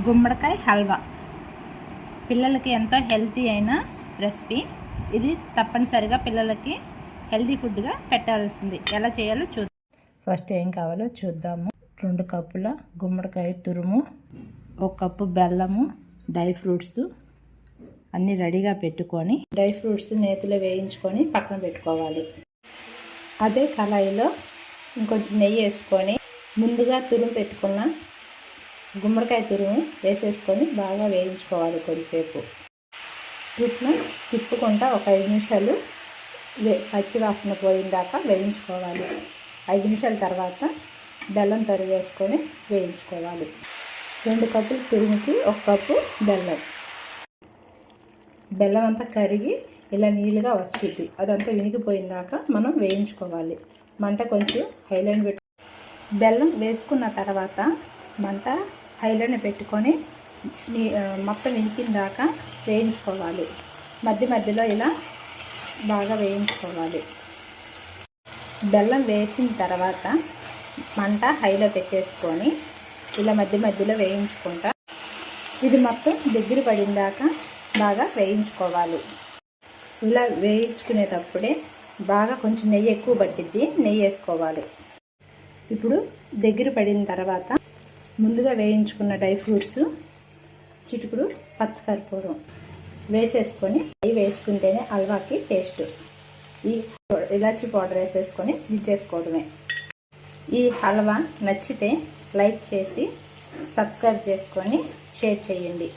గుమ్మడికాయ హల్వా పిల్లలకి ఎంతో హెల్తీ అయిన రెసిపీ. ఇది తప్పనిసరిగా పిల్లలకి హెల్తీ ఫుడ్గా పెట్టాల్సింది. ఎలా చేయాలో చూద్దాం. ఫస్ట్ ఏం కావాలో చూద్దాము. 2 కప్పుల గుమ్మడికాయ తురుము, 1 కప్పు బెల్లము, డ్రై ఫ్రూట్స్ అన్నీ రెడీగా పెట్టుకొని డ్రై ఫ్రూట్స్ నేతిలో వేయించుకొని పక్కన పెట్టుకోవాలి. అదే కళాయిలో ఇంకొంచెం నెయ్యి వేసుకొని ముందుగా తురుము పెట్టుకున్న గుమ్మడికాయ తురుము వేసేసుకొని బాగా వేయించుకోవాలి. కొంచెంసేపు వీటిని తిప్పుకుంటా ఒక 5 నిమిషాలు పచ్చి వాసన పోయిందాకా వేయించుకోవాలి. 5 నిమిషాల తర్వాత బెల్లం తరిగేసుకొని వేయించుకోవాలి. 2 కప్పుల తురుముకి 1 కప్పు బెల్లం అంతా కరిగి ఇలా నీళ్ళుగా వచ్చింది. అదంతా వినిగిపోయిందాక మనం వేయించుకోవాలి. మంట కొంచెం హైలోనే పెట్టు. బెల్లం వేసుకున్న తర్వాత మంట హైలోనే పెట్టుకొని మొత్తం వినికిందాక వేయించుకోవాలి. మధ్య మధ్యలో ఇలా బాగా వేయించుకోవాలి. బెల్లం వేసిన తర్వాత మంట హైలో పెట్టేసుకొని ఇలా మధ్య మధ్యలో వేయించుకుంటా ఇది మొత్తం దగ్గర పడిందాక బాగా వేయించుకోవాలి. ఇలా వేయించుకునేటప్పుడే బాగా కొంచెం నెయ్యి ఎక్కువ పట్టిద్ది, నెయ్యి వేసుకోవాలి. ఇప్పుడు దగ్గర పడిన తర్వాత ముందుగా వేయించుకున్న డ్రై ఫ్రూట్స్, చిటుకుడు పచ్చకర్పూరం వేసేసుకొని నెయ్యి వేసుకుంటేనే హల్వాకి టేస్ట్. ఈ ఇలాచీ పౌడర్ వేసేసుకొని దించేసుకోవడమే. ఈ హల్వా నచ్చితే లైక్ చేసి సబ్స్క్రైబ్ చేసుకొని షేర్ చేయండి.